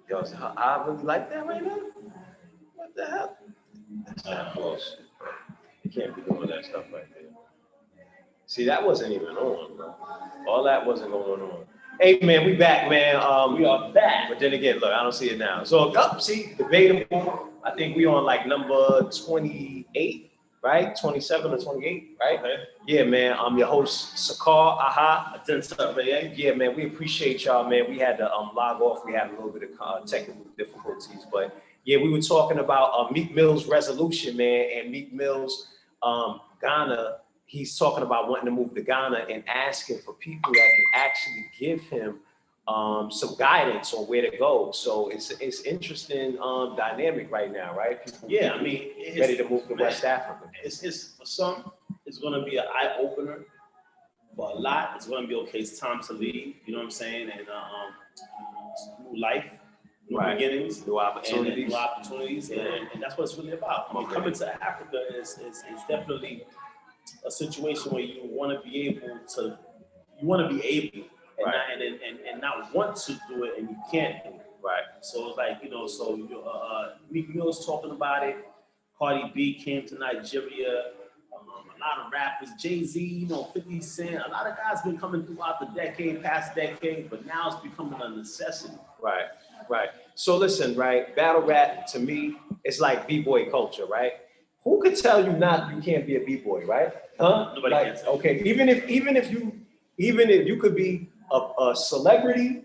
Yo, so I really like that right now? What the hell? That's not bullshit, bro. You can't be doing that stuff right there. See, that wasn't even on, bro. All that wasn't going on. Hey, man, we back, man. We are back. But then again, look, I don't see it now. So, see, debatable. I think we on like number 28, right? 27 or 28, right? Okay. Yeah, man. I'm your host, Sakar. Yeah, man. We appreciate y'all, man. We had to log off. We had a little bit of technical difficulties, but yeah, we were talking about Meek Mill's resolution, man, and Meek Mill's Ghana. He's talking about wanting to move to Ghana and asking for people that can actually give him some guidance on where to go. So it's interesting dynamic right now, right? People, yeah, I mean, it's ready to move to West Africa. It's for some, it's going to be an eye opener. For a lot, it's going to be okay. It's time to leave. You know what I'm saying? And new life, new beginnings, new opportunities, and that's what it's really about. I mean, coming to Africa is definitely a situation where you want to be able and not want to do it, and you can't do it. Right. So it's like, Meek Mill's talking about it. Cardi B came to Nigeria. A lot of rappers, Jay-Z, 50 Cent, a lot of guys been coming throughout the past decade, but now it's becoming a necessity. Right. So listen, right, battle rap to me, it's like b-boy culture, right? Who could tell you you can't be a b-boy, right? Huh? Nobody can tell. Okay, even if you could be a celebrity,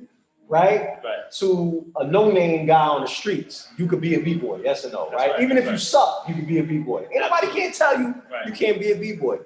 right? To a no-name guy on the streets, you could be a b-boy, yes or no, right? Even if you suck, you could be a b-boy. Anybody can't tell you you can't be a b-boy.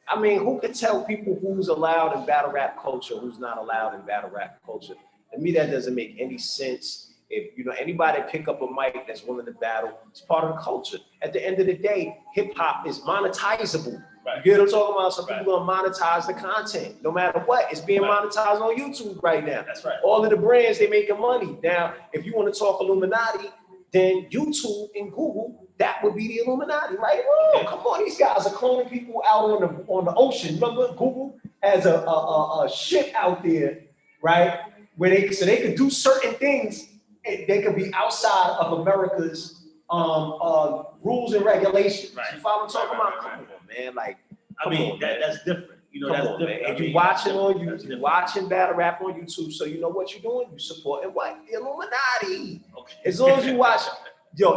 I mean, who could tell people who's allowed in battle rap culture, who's not allowed in battle rap culture? To me, that doesn't make any sense. If anybody pick up a mic that's willing to battle, it's part of the culture. At the end of the day, hip hop is monetizable. You get what I'm talking about? Some people gonna monetize the content. No matter what, it's being monetized on YouTube right now. That's right. All of the brands, they making money. Now, if you want to talk Illuminati, then YouTube and Google, that would be the Illuminati, right? Oh, come on, these guys are cloning people out on the ocean. Remember, Google has a ship out there, right? Where they could do certain things. They could be outside of America's rules and regulations. Right. You follow what I'm talking about? Come on, man. Like, that's different. That's different. Man. And you watching on YouTube, you watching battle rap on YouTube, so you know what you're doing. You supporting what? The Illuminati. Okay. As long as you watch,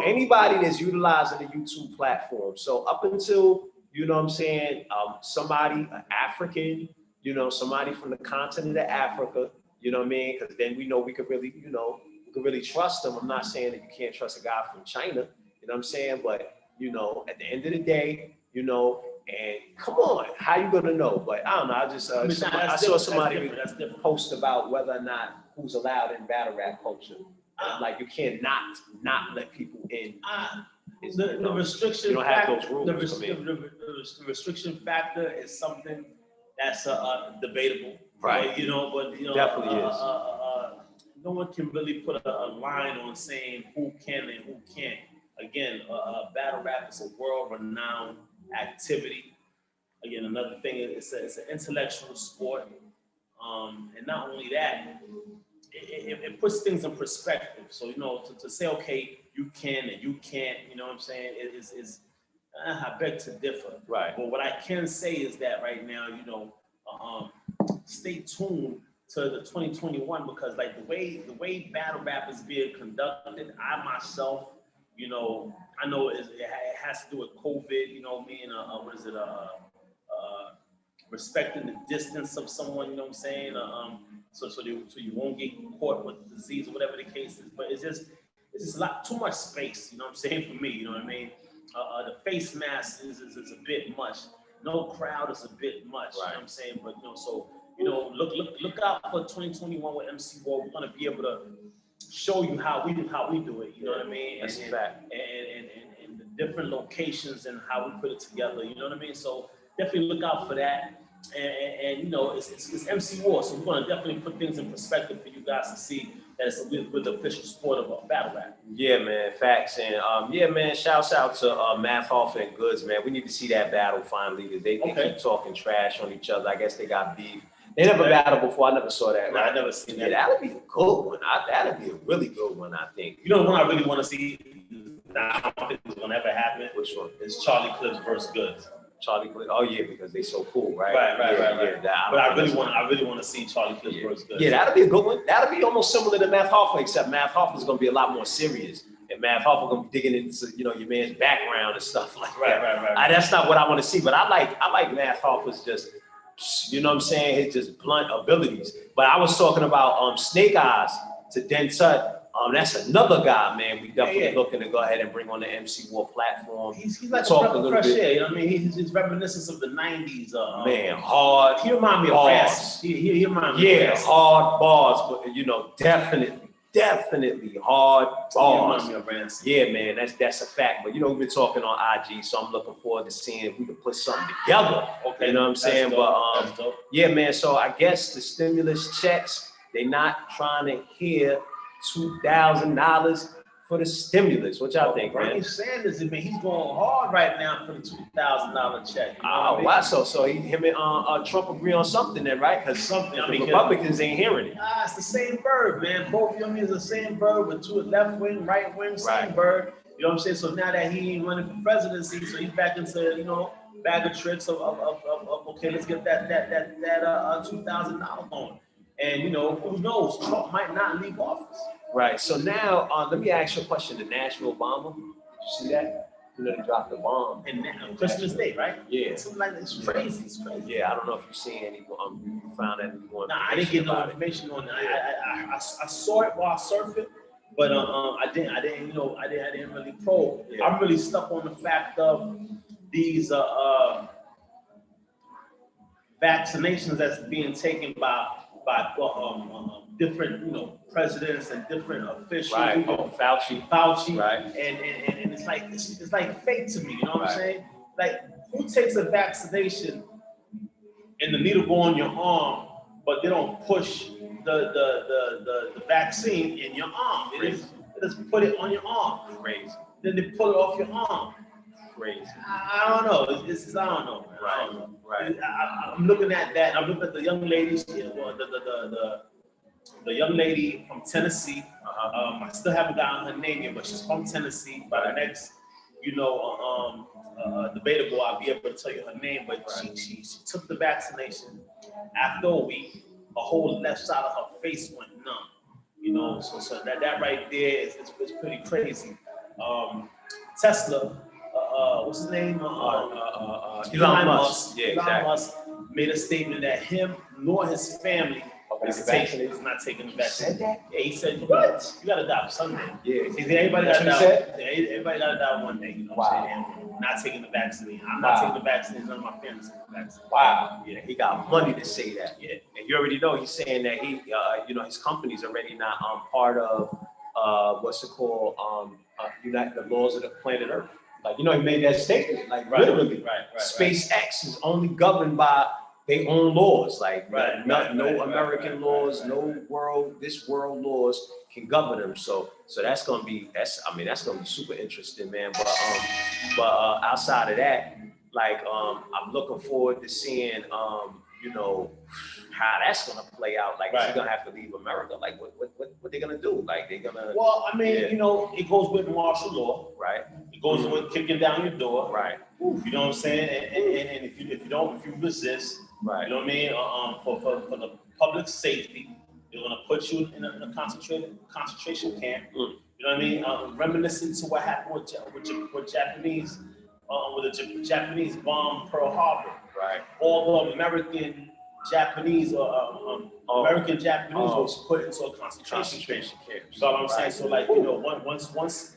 anybody that's utilizing the YouTube platform. So up until somebody, an African, somebody from the continent of Africa. You know what I mean? Because then we know we could really, really trust them. I'm not saying that you can't trust a guy from China, you know what I'm saying? But, at the end of the day, and come on, how you gonna know? But I don't know, I saw somebody post about whether or not who's allowed in battle rap culture. Like you can't not let people in. The restriction you don't have those rules. The restriction factor is something that's debatable. Right. But definitely is. No one can really put a line on saying who can and who can't. Again, battle rap is a world-renowned activity. Again, another thing, it's an intellectual sport. And not only that, it puts things in perspective. So, to say, okay, you can and you can't, you know what I'm saying, I beg to differ. Right. But what I can say is that right now, stay tuned to the 2021, because like the way battle rap is being conducted, I myself, I know it has to do with COVID, being respecting the distance of someone, you know what I'm saying? So you won't get caught with disease or whatever the case is. But it's just a lot too much space, you know what I'm saying, for me, you know what I mean? The face mask is a bit much. No crowd is a bit much, you know what I'm saying? But look out for 2021 with MC War. We're gonna be able to show you how we do it, you know what I mean? That's a fact. And the different locations and how we put it together, you know what I mean? So definitely look out for that. And it's MC War, so we're gonna definitely put things in perspective for you guys to see that's with the official sport of battle rap. Yeah, man, facts. And yeah, man, shouts out to Math Hoffa and Goods, man. We need to see that battle finally. They keep talking trash on each other. I guess they got beef. They never battled before. I never saw that. Nah, I never seen that. Yeah, that'd be a good one. That'd be a really good one, I think. You know the one I really want to see? I don't think it's gonna ever happen. Which one? It's Charlie Clips versus Goods. Charlie Clips. Oh yeah, because they so cool, right? Right. Yeah, but I really want to see Charlie Clips versus Goods. Yeah, that'd be a good one. That'd be almost similar to Math Hoffa, except Math Hoffa is gonna be a lot more serious, and Math Hoffa gonna be digging into your man's background and stuff like that. Right. That's not what I want to see, but I like Math Hoffa's just, you know what I'm saying, his just blunt abilities. But I was talking about Snake Eyes to Den Tut. That's another guy, man. We definitely looking to go ahead and bring on the MC War platform. He's like talk a fresh air. You know what I mean? He's reminiscence of the '90s. Man, hard. He remind me of Rance. He remind me of Rance. Hard bars, but definitely hard bars. He remind me of Rance. Yeah, man, that's a fact. But we've been talking on IG, so I'm looking forward to seeing if we can put something together. Okay, you know what I'm saying? But yeah, man. So I guess the stimulus checks, they not trying to hear $2,000 for the stimulus. What y'all think, Bernie man? Sanders, he's going hard right now for the $2,000 check. Why so? So him and Trump agree on something then, right? Because the Republicans ain't hearing it. It's the same bird, man. Both of them is the same bird with two left wing, right wing, same bird. You know what I'm saying? So now that he ain't running for presidency, so he's back into bag of tricks of okay, let's get that $2,000 going. And who knows? Trump might not leave office. Right. So now, let me ask you a question. The Nashville bomber, you see that? They dropped the bomb. And Christmas Day, right? Yeah. It's crazy. It's crazy. Yeah. I don't know if you seen any. You found any more. Nah, I didn't get no information on that. I saw it while surfing, but I didn't really probe. Yeah. I'm really stuck on the fact of these vaccinations that's being taken by different presidents and different officials. Right. Fauci. Right. And it's like fake to me. You know what I'm saying? Like, who takes a vaccination and the needle go on your arm, but they don't push the vaccine in your arm? They just put it on your arm. Crazy. Then they pull it off your arm. Crazy. I don't know. I don't know. Man. Right. I don't know. Right. I'm looking at that. I'm looking at the young ladies. Yeah, well, the young lady from Tennessee. I still haven't gotten her name yet, but she's from Tennessee. By the next, debatable, I'll be able to tell you her name. But she took the vaccination. After a week, her whole left side of her face went numb. So that right there is pretty crazy. Tesla. What's his name? Elon Musk. Yeah, exactly. Elon Musk made a statement that him nor his family is not taking the vaccine. He said that? Yeah, he said, what? You gotta die someday. Yeah. Everybody gotta die. Everybody gotta die one day. You know what I'm saying? And not taking the vaccine. I'm not taking the vaccine. None of my family's taking the vaccine. Wow. Yeah, he got money to say that. Yeah. And you already know he's saying that he, his company's already not part of what's it called? The laws of the planet Earth. Like, he made that statement. Like, literally, SpaceX is only governed by their own laws. Like, no American laws, no this world laws can govern them. So that's gonna be super interesting, man. But outside of that, like, I'm looking forward to seeing how that's gonna play out. Like, is he gonna have to leave America? Like, what they gonna do? Like, they gonna? Well, I mean, it goes with martial law, right? It goes with kicking down your door, right? You know what I'm saying? And if you resist, right? You know what I mean? For the public safety, they're gonna put you in a concentration camp. You know what I mean? Reminiscent to what happened with Japanese, with the Japanese bomb Pearl Harbor. Right. All the American Japanese was put into a concentration camp. So what I'm saying, so like, once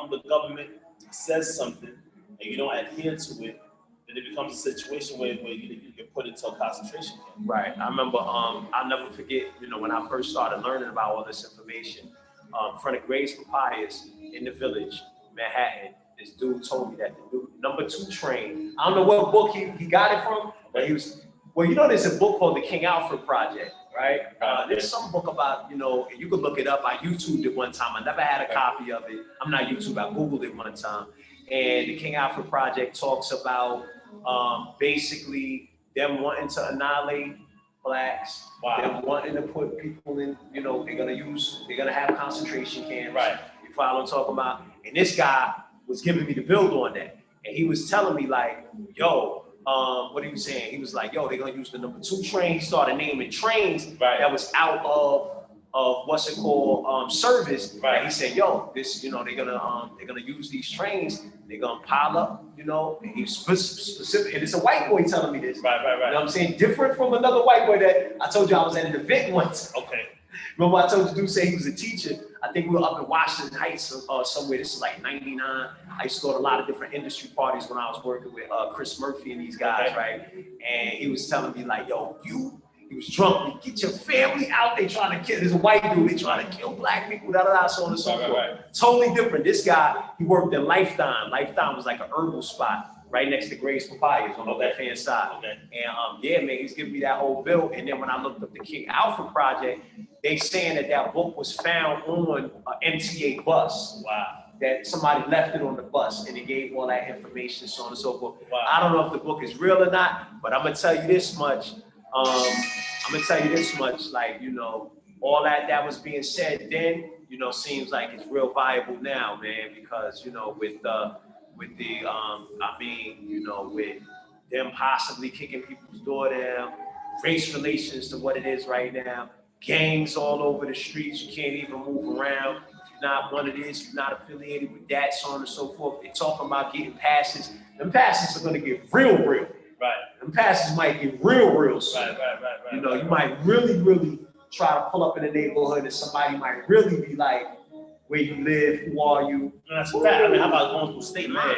the government says something and you don't adhere to it, then it becomes a situation where you're put into a concentration camp. Right. I remember, I'll never forget, when I first started learning about all this information, in front of Gray's Papayas in the Village, Manhattan, this dude told me that the new number 2 train, I don't know what book he got it from, but he was, there's a book called The King Alfred Project, right? There's some book about, you know, you could look it up. I YouTubed it one time. I never had a copy of it. I'm not YouTube, I Googled it one time. And the King Alfred Project talks about basically them wanting to annihilate blacks, them wanting to put people in, you know, they're gonna have concentration camps. Right. You follow what I'm talking about? And this guy was giving me the build on that. And he was telling me like, yo, what he was saying, he was like, yo, they're gonna use the number 2 train. He started naming trains that was out of what's it called, service. Right. And he said, yo, this, you know, they're gonna use these trains, they're gonna pile up, you know, and he's specific, and it's a white boy telling me this. Right. You know what I'm saying? Different from another white boy that I told you I was at an event once. Okay. Remember I told you, dude say he was a teacher. I think we were up in Washington Heights somewhere. This is like 99. I used to go to a lot of different industry parties when I was working with Chris Murphy and these guys, right? And he was telling me like, yo, he was drunk. Get your family out. They trying to kill. There's a white dude. They trying to kill black people. So on and so forth. Right. Totally different. This guy, he worked in Lifetime. Lifetime was like an herbal spot right next to Gray's Papayas on the left-hand side. And yeah, man, he's giving me that whole bill. And then when I looked up the King Alfred Project, they saying that book was found on an MTA bus. Wow. That somebody left it on the bus and it gave all that information, so on and so forth. Wow. I don't know if the book is real or not, but I'm gonna tell you this much. Like, you know, all that was being said then, you know, seems like it's real viable now, man, because, you know, with them possibly kicking people's door down, race relations to what it is right now, gangs all over the streets, you can't even move around. If you're not one of this, you're not affiliated with that, so on and so forth. They're talking about getting passes. Them passes are gonna get real. Right. Them passes might get real soon. Right. You know, you might really try to pull up in the neighborhood and somebody might really be like, where you live, who are you? That's a fact. I mean, how about going through state line?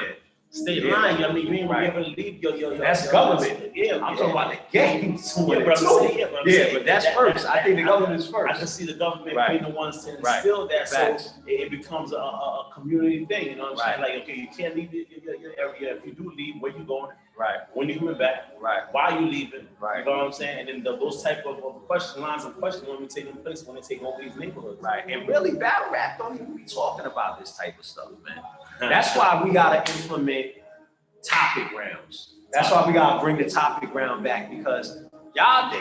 State line, I mean, you ain't able to leave your that's government. I'm talking about the gangs. But that's first. I think the government is first. I can see the government being the ones to instill that, so it becomes a community thing. You know what I'm saying? Like, okay, you can't leave your area. If you do leave, where you going? Right. When you coming back? Right. Why are you leaving? Right. You know what I'm saying? And then those type of lines of questions when we taking place when they take over these neighborhoods. Right. And really, battle rap don't even be talking about this type of stuff, man. That's why we gotta implement topic rounds. That's why we gotta bring the topic round back, because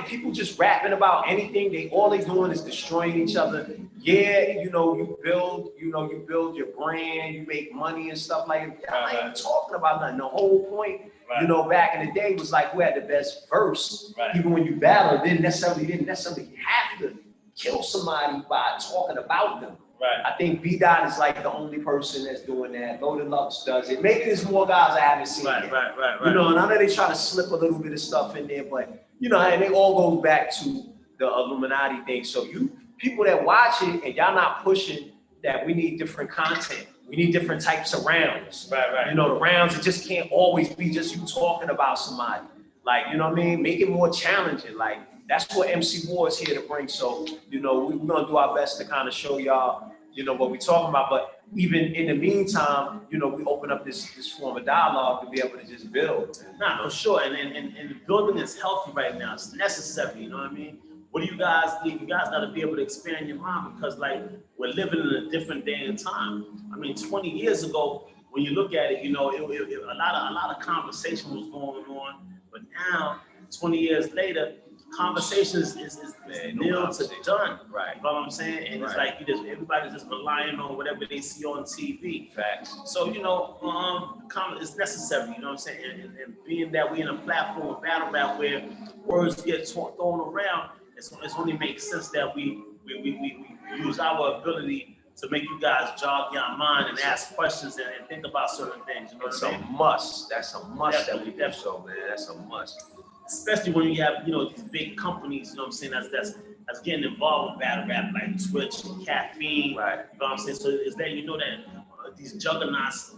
people just rapping about anything. All they doing is destroying each other. Yeah, you know, you build your brand, you make money and stuff like that. I ain't even talking about nothing. The whole point, you know, back in the day was like who had the best verse. Even when you battle, didn't necessarily have to kill somebody by talking about them. Right. I think B-Dot is like the only person that's doing that. Loaded Lux does it. Maybe there's more guys I haven't seen yet. Right. You know, and I know they try to slip a little bit of stuff in there, but you know, and it all goes back to the Illuminati thing. So you people that watch it and y'all not pushing that we need different content. We need different types of rounds. Right. You know, the rounds, it just can't always be just you talking about somebody. Like, you know what I mean? Make it more challenging. Like, that's what MC War is here to bring. So, you know, we're going to do our best to kind of show y'all, you know, what we're talking about. But even in the meantime, you know, we open up this form of dialogue to be able to just build. Nah, for sure. And building is healthy right now. It's necessary, you know what I mean? What do you guys need? You guys got to be able to expand your mind, because, like, we're living in a different day and time. I mean, 20 years ago, when you look at it, you know, a lot of conversation was going on. But now, 20 years later, conversations is nil to done. Right. You know what I'm saying? And it's like everybody's just relying on whatever they see on TV. Facts. So, you know, it's necessary, you know what I'm saying? And being that we in a platform of battle rap where words get thrown around, it's only makes sense that we use our ability to make you guys jog your mind and ask questions and think about certain things. You know what I mean? It's a must. That's a must that we do so, man. That's a must. Especially when you have, you know, these big companies, you know what I'm saying, that's getting involved with battle rap, like Twitch and Caffeine. Right. You know what I'm saying? So it's that, you know, that these juggernauts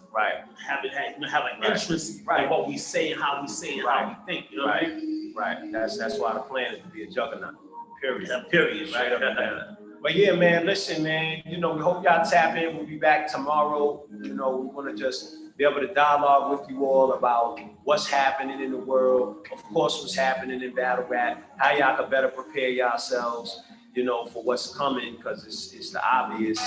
have an interest in what we say and how we say and how we think. You know what I mean? Right. That's why the plan is to be a juggernaut. Period. Period. Right. But yeah, man, listen, man, you know, we hope y'all tap in. We'll be back tomorrow. You know, we want to just be able to dialogue with you all about what's happening in the world, of course, what's happening in battle rap, how y'all can better prepare yourselves, you know, for what's coming, because it's the obvious.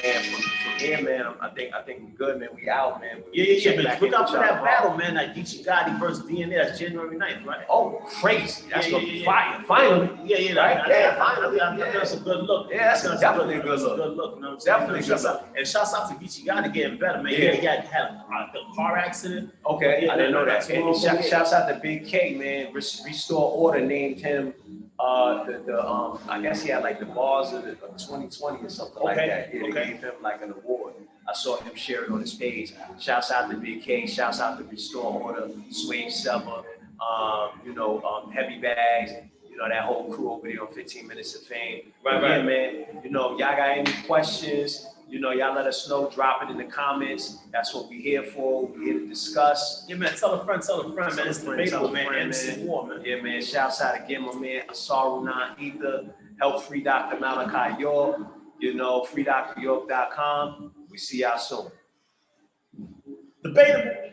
And from here, man, I think we're good, man. We out, man. Yeah, man. Look out for that battle, man. Like Geechee Gotti versus DNA. That's January 9th, right? Oh, crazy. That's gonna be fire. Finally. Yeah, right? Finally. I think that's a good look. Yeah, that's definitely a good look. Good look. You know what I'm Definitely good look. And shouts out to Geechee Gotti getting better, man. Yeah. He had a car accident. Okay, I didn't know that. And Yeah. shouts out to Big K, man. Restore Order named him I guess he had like the bars of 2020 or something like that. Yeah, they gave him like an award. I saw him share it on his page. Shouts out to Big K. Shouts out to Restore Order, Swave Sever, Heavy Bags. You know, that whole crew over there on 15 Minutes of Fame. Right, man. You know, y'all got any questions? You know, y'all let us know. Drop it in the comments. That's what we're here for. We're here to discuss. Yeah, man. Tell a friend, man. It's Debatable, man. MC War, man. Yeah, man. Shouts out again, my man. Asarunan Ether. Help free Dr. Malachi York. You know, freedryork.com. We see y'all soon. Debatable.